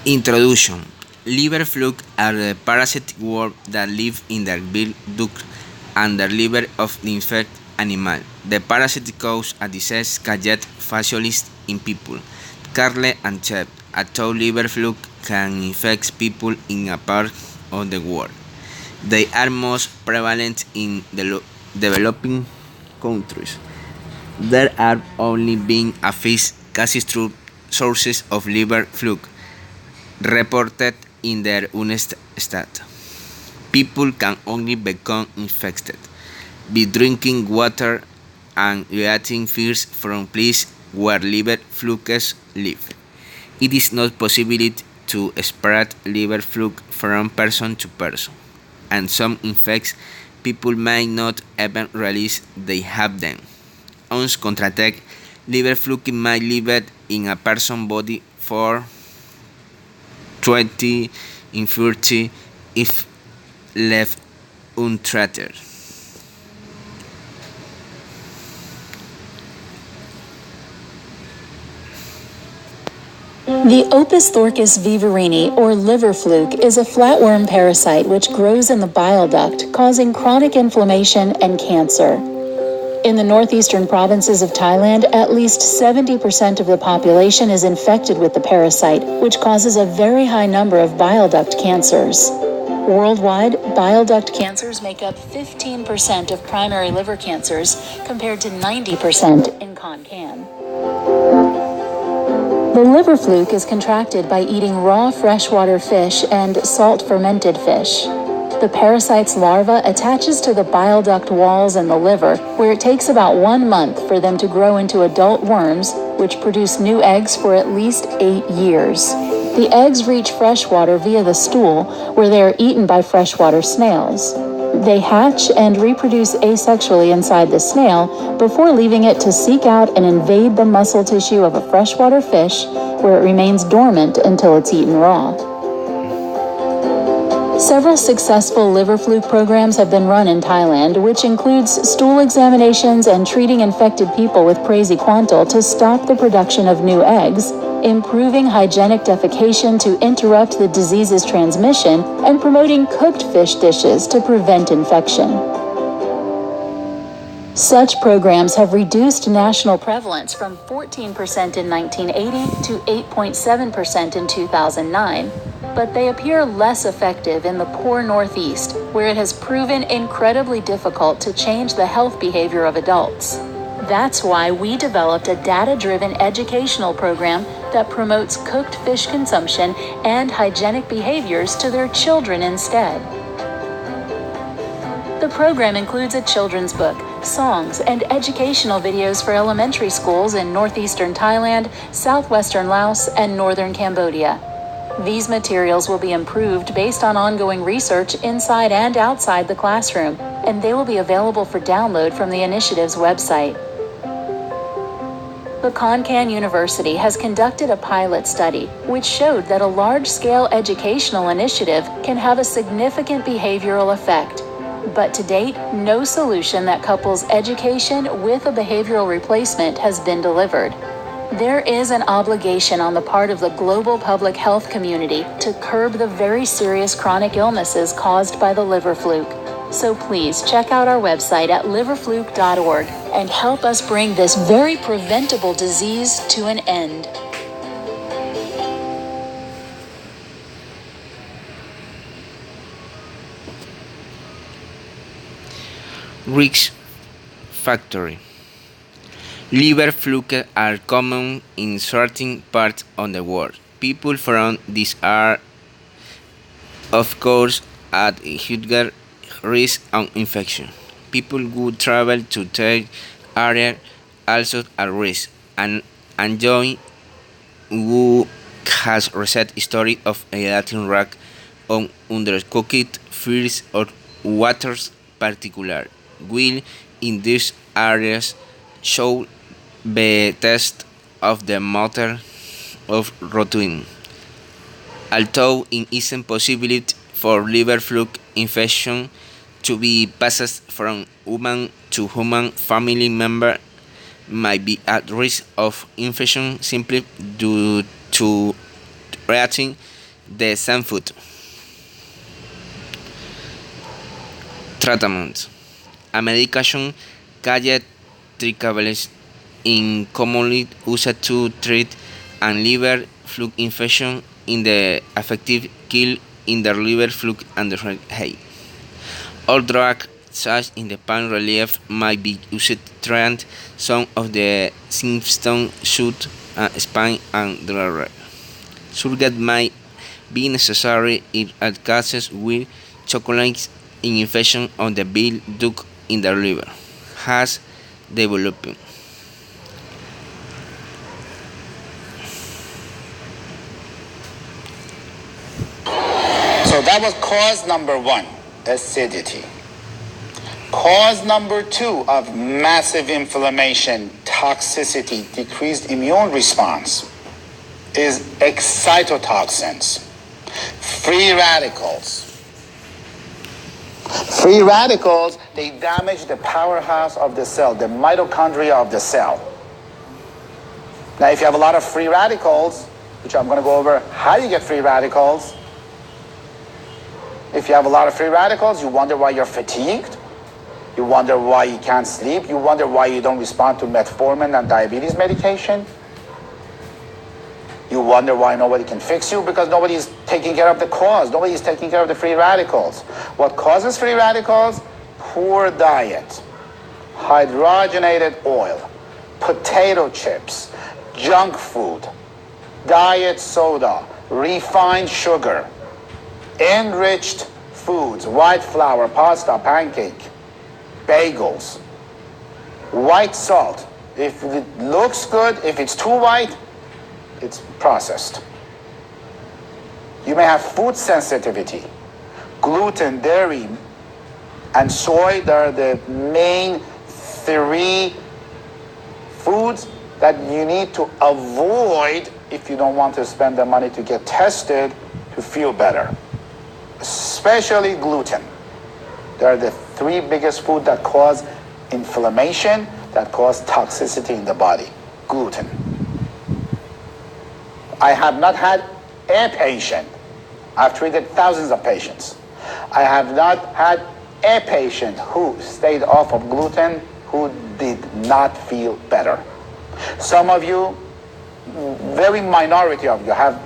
Introduction. Liver fluke are the parasitic worms that live in the bile duct and the liver of the infected animal. The parasite causes a disease called fasciitis in people, cattle and sheep. A tow liver fluke can infect people in a part of the world. They are most prevalent in developing countries. There are only been a few cases through sources of liver fluke reported in their United States. People can only become infected by drinking water and eating fish from places where liver flukes live. It is not possible to spread liver fluke from person to person, and some infected people may not even realize they have them. Once contracted, liver fluke may live in a person's body for 20 in 30 if left untreated. The Opisthochus vivarini, or liver fluke, is a flatworm parasite which grows in the bile duct, causing chronic inflammation and cancer. In the northeastern provinces of Thailand, at least 70% of the population is infected with the parasite, which causes a very high number of bile duct cancers. Worldwide, bile duct cancers make up 15% of primary liver cancers, compared to 90% in Konkan. The liver fluke is contracted by eating raw freshwater fish and salt-fermented fish. The parasite's larva attaches to the bile duct walls in the liver, where it takes about 1 month for them to grow into adult worms, which produce new eggs for at least 8 years. The eggs reach freshwater via the stool, where they are eaten by freshwater snails. They hatch and reproduce asexually inside the snail before leaving it to seek out and invade the muscle tissue of a freshwater fish, where it remains dormant until it's eaten raw. Several successful liver fluke programs have been run in Thailand, which includes stool examinations and treating infected people with praziquantel to stop the production of new eggs, improving hygienic defecation to interrupt the disease's transmission, and promoting cooked fish dishes to prevent infection. Such programs have reduced national prevalence from 14% in 1980 to 8.7% in 2009, but they appear less effective in the poor Northeast, where it has proven incredibly difficult to change the health behavior of adults. That's why we developed a data-driven educational program that promotes cooked fish consumption and hygienic behaviors to their children instead. The program includes a children's book, songs, and educational videos for elementary schools in northeastern Thailand, southwestern Laos, and northern Cambodia. These materials will be improved based on ongoing research inside and outside the classroom, and they will be available for download from the initiative's website. The Konkan University has conducted a pilot study which showed that a large-scale educational initiative can have a significant behavioral effect. But to date, no solution that couples education with a behavioral replacement has been delivered. There is an obligation on the part of the global public health community to curb the very serious chronic illnesses caused by the liver fluke. So please check out our website at liverfluke.org and help us bring this very preventable disease to an end. Risk factor. Liver fluke are common in certain parts of the world. People from these are, of course, at higher risk of infection. People who travel to the area also at risk, and Joy, who has recent history of eating rack on undercooked fish or waters particular, will in these areas show the test of the mother of routine. Although it isn't possible for liver fluke infection to be passed from human to human, family member might be at risk of infection simply due to reacting The same food. Treatment. A medication called tricables is commonly used to treat a liver fluke infection in the effective kill in the liver fluke and the hay. All drugs such in the pain relief might be used to treat some of the symptoms such as pain and diarrhea. Surgery might be necessary in cases where chocolate infection on the bile duct in the liver has developed. So that was cause number one, acidity. Cause number two of massive inflammation, toxicity, decreased immune response is excitotoxins, free radicals. Free radicals, they damage the powerhouse of the cell, the mitochondria of the cell. Now, if you have a lot of free radicals, which I'm going to go over how you get free radicals. If you have a lot of free radicals, you wonder why you're fatigued. You wonder why you can't sleep. You wonder why you don't respond to metformin and diabetes medication. You wonder why nobody can fix you, because nobody's taking care of the cause. Nobody's taking care of the free radicals. What causes free radicals? Poor diet, hydrogenated oil, potato chips, junk food, diet soda, refined sugar, enriched foods, white flour, pasta, pancake, bagels, white salt. If it looks good, if it's too white, it's processed. You may have food sensitivity. Gluten, dairy, and soy, they're the main three foods that you need to avoid if you don't want to spend the money to get tested to feel better. Especially gluten. They're the three biggest foods that cause inflammation, that cause toxicity in the body. Gluten. I have not had a patient, I've treated thousands of patients. I have not had a patient who stayed off of gluten who did not feel better. Some of you, very minority of you, have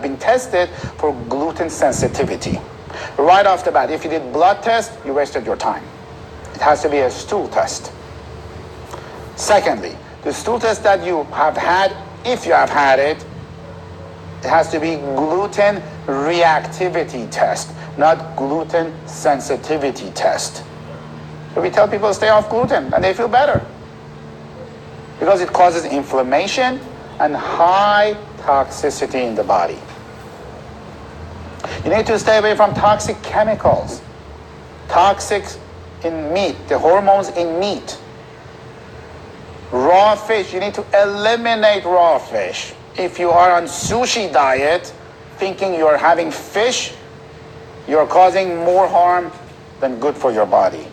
been tested for gluten sensitivity. Right off the bat, if you did blood test, you wasted your time. It has to be a stool test. Secondly, the stool test that you have had, if you have had it, it has to be gluten reactivity test, not gluten sensitivity test. So we tell people to stay off gluten and they feel better, because it causes inflammation and high toxicity in the body. You need to stay away from toxic chemicals, toxics in meat, the hormones in meat. Raw fish, you need to eliminate raw fish. If you are on sushi diet, thinking you're having fish, you're causing more harm than good for your body.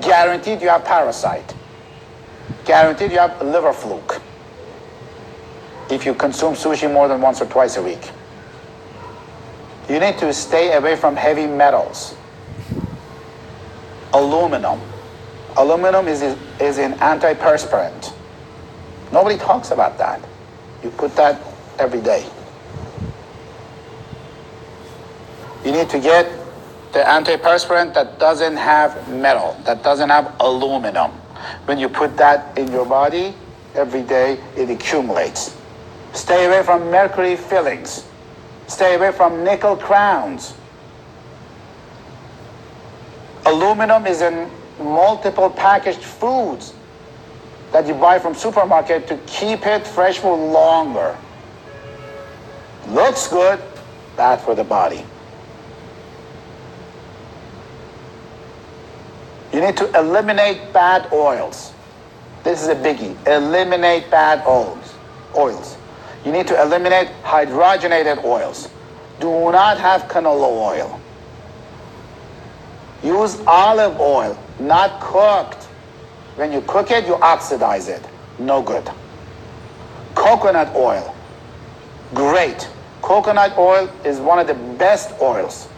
Guaranteed you have parasite. Guaranteed you have liver fluke if you consume sushi more than once or twice a week. You need to stay away from heavy metals. Aluminum. Aluminum is an antiperspirant. Nobody talks about that. You put that every day. You need to get the antiperspirant that doesn't have metal, that doesn't have aluminum. When you put that in your body, every day it accumulates. Stay away from mercury fillings. Stay away from nickel crowns. Aluminum is in multiple packaged foods that you buy from supermarket to keep it fresh for longer. Looks good, bad for the body. You need to eliminate bad oils. This is a biggie. Eliminate bad oils. You need to eliminate hydrogenated oils. Do not have canola oil. Use olive oil, not cooked. When you cook it, you oxidize it. No good. Coconut oil, great. Coconut oil is one of the best oils.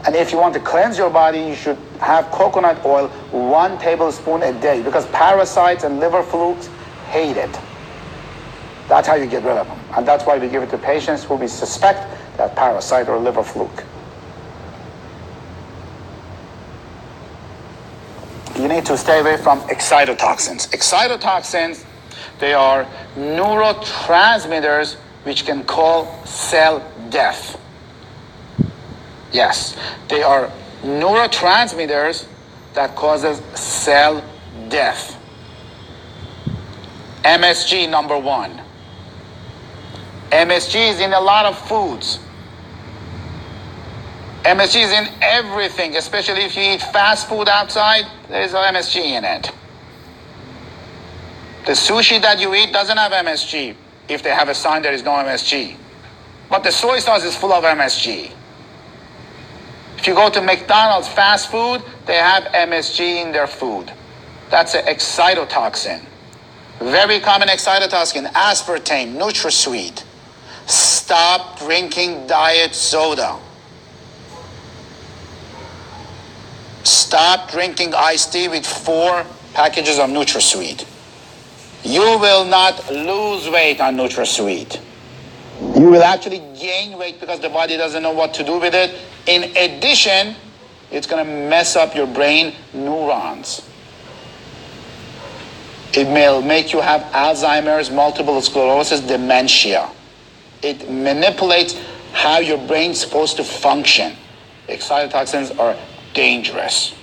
And if you want to cleanse your body, you should have coconut oil 1 tablespoon a day, because parasites and liver flukes hate it. That's how you get rid of them. And that's why we give it to patients who we suspect that parasite or liver fluke. You need to stay away from excitotoxins. Excitotoxins, they are neurotransmitters which can cause cell death. Yes, they are neurotransmitters that causes cell death. MSG, number 1. MSG is in a lot of foods. MSG is in everything, especially if you eat fast food outside, there's MSG in it. The sushi that you eat doesn't have MSG. If they have a sign, there is no MSG. But the soy sauce is full of MSG. If you go to McDonald's fast food, they have MSG in their food. That's an excitotoxin. Very common excitotoxin, aspartame, NutraSweet. Stop drinking diet soda. Stop drinking iced tea with 4 packages of NutraSweet. You will not lose weight on NutraSweet. You will actually gain weight because the body doesn't know what to do with it. In addition, it's going to mess up your brain neurons. It may make you have Alzheimer's, multiple sclerosis, dementia. It manipulates how your brain's supposed to function. Excitotoxins are dangerous.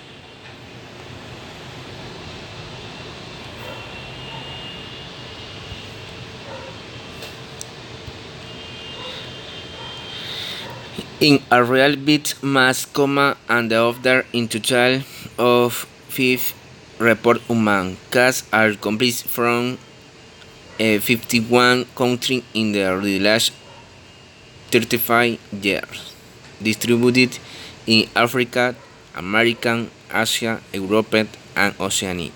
In a real bit mass coma and the other in total of 5 report human cases are complete from 51 countries in the last 35 years, distributed in Africa, America, Asia, Europe, and Oceania.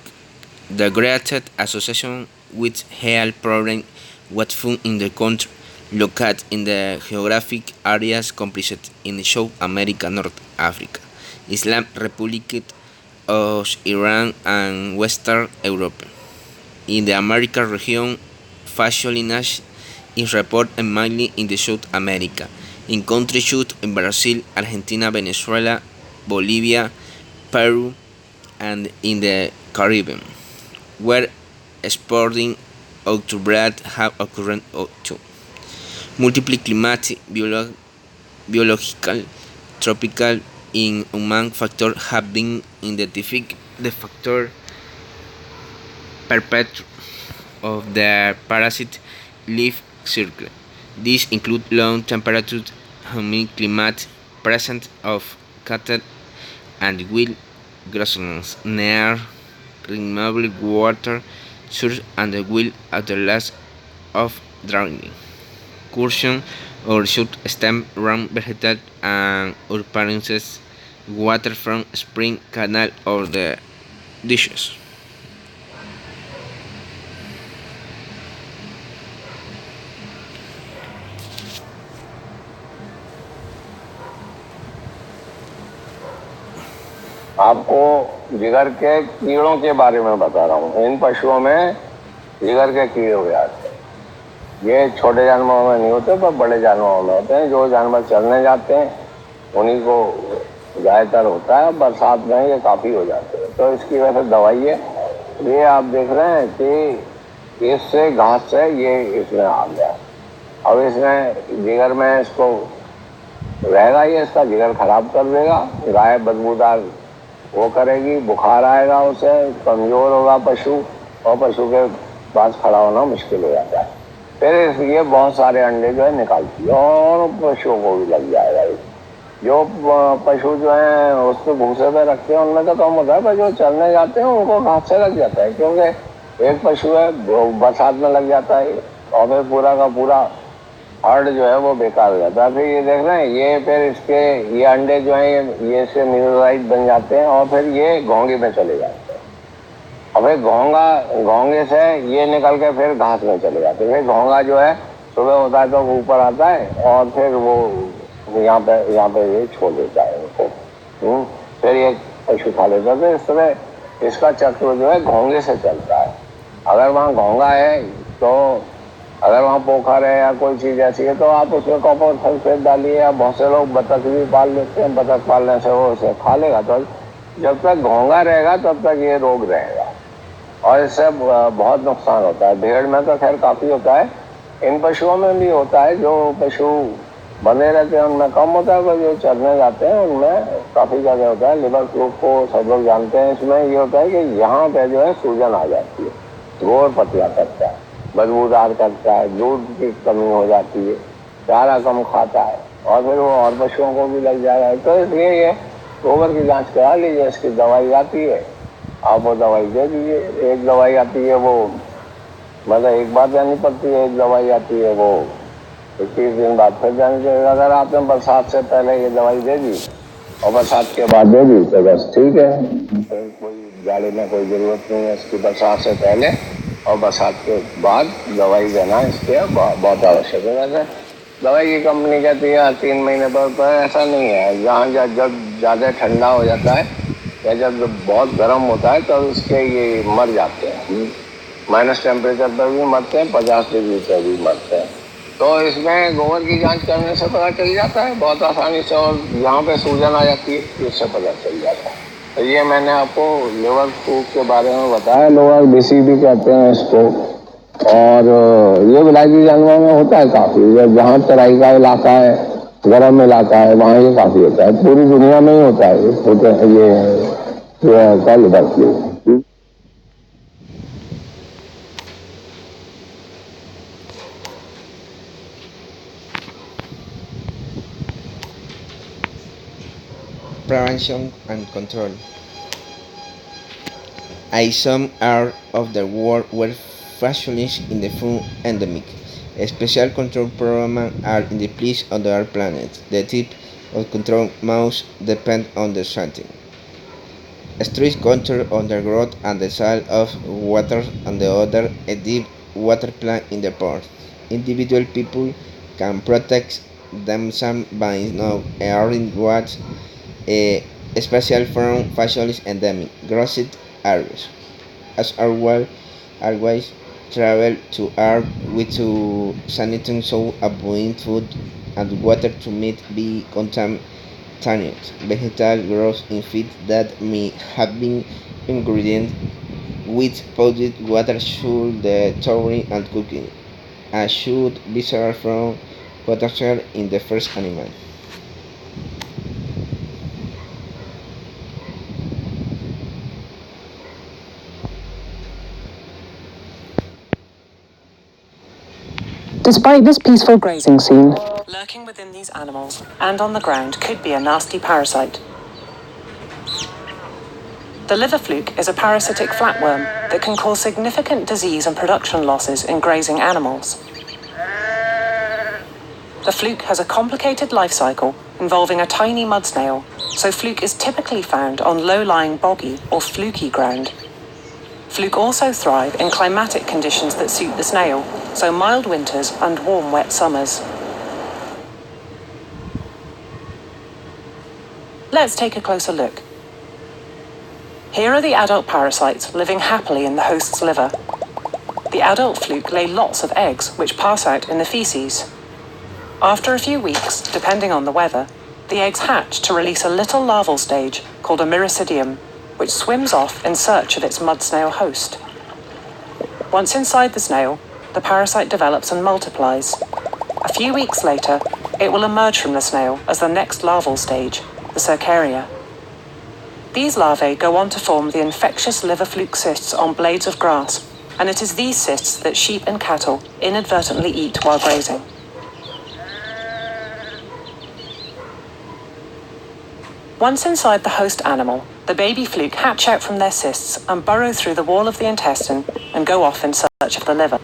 The greatest association with health problems was found in the country located in the geographic areas comprised in South America, North Africa, Islam Republic of Iran, and Western Europe. In the American region, fasciolination is reported mainly in the South America, in countries such as Brazil, Argentina, Venezuela, Bolivia, Peru, and in the Caribbean, where sporting outbreaks have occurred too. Multiple climatic, biological, tropical, and human factors have been identified. The factor perpetrator of the parasite life cycle. These include low temperature, humid climate, presence of cattle and wild grasslands near renewable water source and the will at the loss of drowning. Cursion or should stem around vegetal and appearances water from spring, canal, or the dishes. आपको जिगर के कीड़ों के बारे में बता रहा हूँ। इन पशुओं में जिगर के कीड़े हो जाते हैं। ये छोटे जानवरों में नहीं होते पर बड़े जानवरों में होते हैं। जो जानवर चलने जाते हैं उन्हीं को ज़्यादातर होता है। बरसात में ये काफ़ी हो जाते हैं, तो इसकी वजह से दवाई है। ये आप देख रहे हैं कि इससे घास से ये इसमें आ गया। अब इसमें जिगर में इसको रहेगा, ये इसका जिगर खराब कर देगा। गाय बदबूदार वो करेगी, बुखार आएगा, उसे कमज़ोर होगा पशु और पशु के पास खड़ा होना मुश्किल हो जाता है। फिर इसलिए बहुत सारे अंडे जो है निकालती है और पशुओं को भी लग जाएगा। जो पशु जो हैं उसको भूसे पे रखते हैं उनमें तो कम होता है, पर जो चलने जाते हैं उनको घास से लग जाता है, क्योंकि एक पशु है बरसात में लग जाता है और फिर पूरा का पूरा हर्ड जो है वो बेकार हो जाता है। फिर ये देख रहे हैं, ये फिर इसके ये अंडे जो हैं ये से न्यूरोलाइट बन जाते हैं और फिर ये घोंगे में चले जाते हैं। और फिर घोंगे से ये निकल के फिर घास में चले जाते हैं। फिर घोंगा जो है सुबह होता है तो वो ऊपर आता है और फिर वो यहाँ पे ये छोड़ देता है उनको। फिर ये पशु खा लेता है। तो इस तरह इसका चक्र जो है घोंगे से चलता है। अगर वहाँ घोंगा है तो अगर वहाँ पोखर है या कोई चीज ऐसी है तो आप उसमें कॉपर सल्फेट डालिए। या बहुत से लोग बतख भी पाल लेते हैं, बतख पालने से वो उसे खा लेगा। तो जब तक घोंगा रहेगा तब तक ये रोग रहेगा और इससे बहुत नुकसान होता है। भेड़ में तो खैर काफी होता है, इन पशुओं में भी होता है। जो पशु बंधे रहते हैं उनमें कम होता है, पर जो चरने जाते हैं उनमें काफी ज्यादा होता है। लिवर फ्लूक को सब लोग जानते हैं। इसमें ये होता है कि यहाँ पे जो है सूजन आ जाती है, गोर पतला करता है, बदबूदार करता है, दूध की कमी हो जाती है, चारा कम खाता है और फिर वो और पशुओं को भी लग जा रहा है। तो इसलिए ये गोबर की जांच करा लीजिए। इसकी दवाई आती है, आप वो दवाई दे दीजिए। एक दवाई आती है वो मतलब एक बार जानी पड़ती है, एक दवाई आती है वो 21 दिन बाद फिर जानी चाहिए। अगर आपने बरसात से पहले ये दवाई दे दी और बरसात के बाद दे दी तो बस ठीक है, कोई जाने में कोई जरूरत नहीं है इसकी। बरसात से पहले और बरसात के बाद दवाई देना इसके बहुत आवश्यक है। वैसे दवाई की कंपनी कहती है 3 महीने पर ऐसा नहीं है। जहाँ जब ज़्यादा ठंडा हो जाता है या जब बहुत गर्म होता है तब इसके ये मर जाते हैं। माइनस टेम्परेचर पर भी मरते हैं, 50 डिग्री पर भी मरते हैं। तो इसमें गोबर की जांच करने से पता चल जाता है बहुत आसानी से। और यहाँ पे सूजन आ जाती है इससे पता चल जाता है। तो ये मैंने आपको लिवर फ्लूक के बारे में बताया। लोग बीसी भी कहते हैं इसको। और ये विलायती जानवरों में होता है काफ़ी। जहाँ तराई का इलाका है, गर्म इलाका है, वहाँ ये काफ़ी होता है। पूरी दुनिया में ही होता है ये liver fluke. Prevention and control. Some are of the world were specialists in the food endemic. Special control programs are in the place of our planet. The type of control must depend on the setting. Strict control on the growth and the size of water and the other a deep water plant in the port. Individual people can protect themselves by knowing what a special from facilities endemic grossed areas. As our well always travel to Earth with to sanitary so avoid food and water to meet be contaminated. Vegetal grows in feed that may have been ingredient with polluted water should the touring and cooking. And should be served from water in the first animal. Despite this peaceful grazing scene, lurking within these animals and on the ground could be a nasty parasite. The liver fluke is a parasitic flatworm that can cause significant disease and production losses in grazing animals. The fluke has a complicated life cycle involving a tiny mud snail, so fluke is typically found on low-lying boggy or fluky ground. Fluke also thrive in climatic conditions that suit the snail, so mild winters and warm, wet summers. Let's take a closer look. Here are the adult parasites living happily in the host's liver. The adult fluke lay lots of eggs, which pass out in the feces. After a few weeks, depending on the weather, the eggs hatch to release a little larval stage called a myricidium, which swims off in search of its mud snail host. Once inside the snail, the parasite develops and multiplies. A few weeks later, it will emerge from the snail as the next larval stage, the cercaria. These larvae go on to form the infectious liver fluke cysts on blades of grass, and it is these cysts that sheep and cattle inadvertently eat while grazing. Once inside the host animal, the baby fluke hatch out from their cysts and burrow through the wall of the intestine and go off in search of the liver.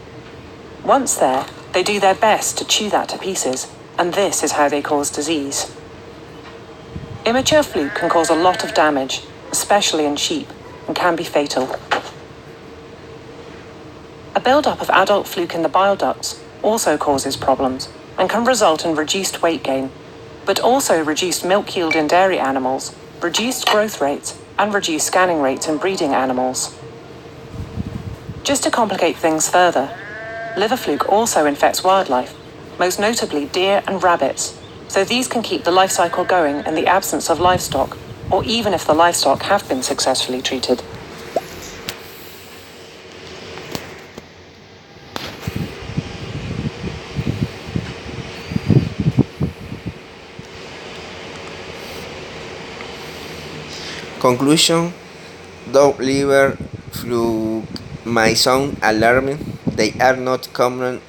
Once there, they do their best to chew that to pieces, and this is how they cause disease. Immature fluke can cause a lot of damage, especially in sheep, and can be fatal. A build-up of adult fluke in the bile ducts also causes problems and can result in reduced weight gain, but also reduced milk yield in dairy animals, reduced growth rates, and reduced scanning rates in breeding animals. Just to complicate things further, liver fluke also infects wildlife, most notably deer and rabbits, so these can keep the life cycle going in the absence of livestock, or even if the livestock have been successfully treated. Conclusion: though liver fluke may sound alarming, they are not common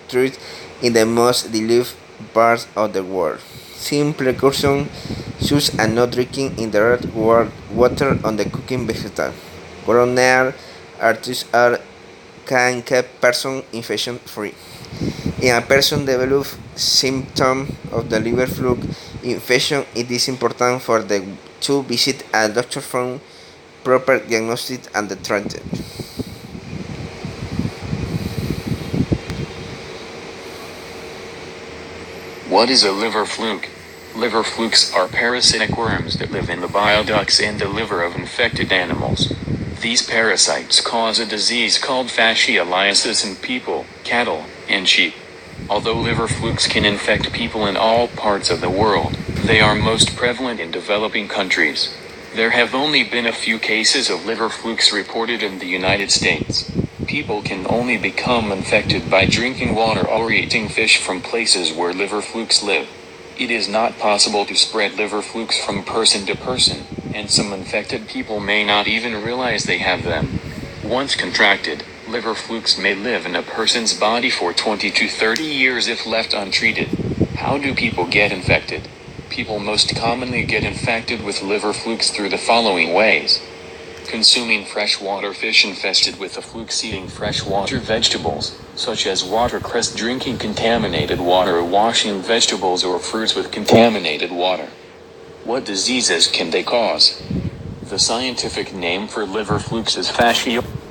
trees in the most developed parts of the world. Simple precautions such as not drinking in direct water on the cooking vegetable. Coronary arteries can keep person infection free. In a person develops symptoms of the liver fluke infection, it is important for them to visit a doctor for proper diagnosis and treatment. What is a liver fluke? Liver flukes are parasitic worms that live in the bile ducts and the liver of infected animals. These parasites cause a disease called fascioliasis in people, cattle, and sheep. Although liver flukes can infect people in all parts of the world, they are most prevalent in developing countries. There have only been a few cases of liver flukes reported in the United States. People can only become infected by drinking water or eating fish from places where liver flukes live. It is not possible to spread liver flukes from person to person, and some infected people may not even realize they have them. Once contracted, liver flukes may live in a person's body for 20 to 30 years if left untreated. How do people get infected? People most commonly get infected with liver flukes through the following ways: consuming freshwater fish infested with the flukes, eating freshwater vegetables, such as watercress, drinking contaminated water, or washing vegetables or fruits with contaminated water. What diseases can they cause? The scientific name for liver flukes is fascioliasis.